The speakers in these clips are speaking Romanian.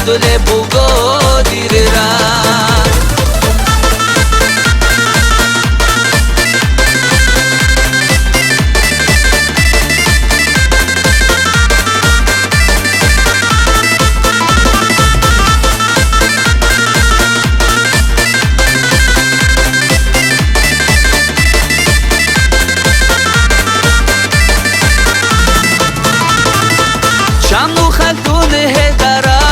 dole bugo dirira شامو خلدون هدراو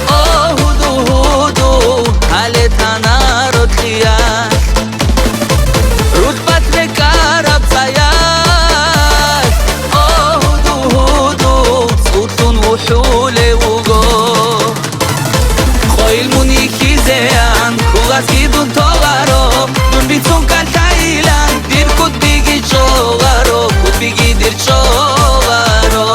هودو هودو حالتانا رو تلیاش رتبت رکارب زیاد هودو هودو سوتون وحول وگو خویل مونیکی زیان خوغاز گیدون توغارو دون بیتون کل تایلان دیر کود بیگی چوغارو کود بیگی دیر چوغارو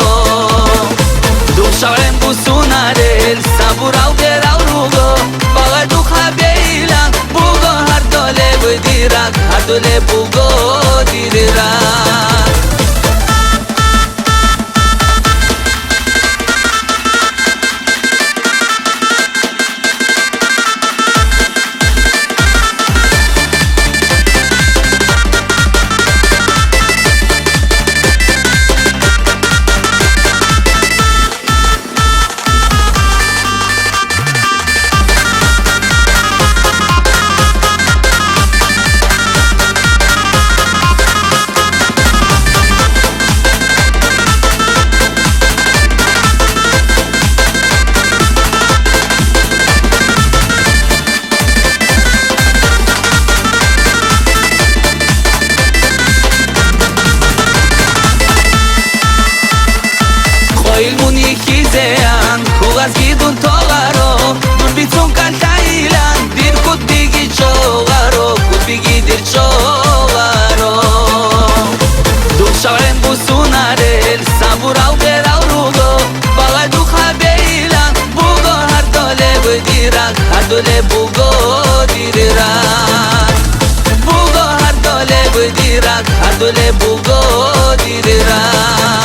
شاورن بوسونارل سابوراو گراو روگو باغ دو خبیلان بوگو هر دوله بدیرک هر دوله بوگو دیرک ilmuniki zeyan Kugaz gidun togaro Nur bitun kan tailan Dir kut bigi chogaro Kut bigi dir chogaro Duk shawren busunarel Saburau gerau rugo Baga du khabeilan Bugo har dole bedirak Har dole bugo dirirak Bugo har dole bedirak Har dole bugo dirirak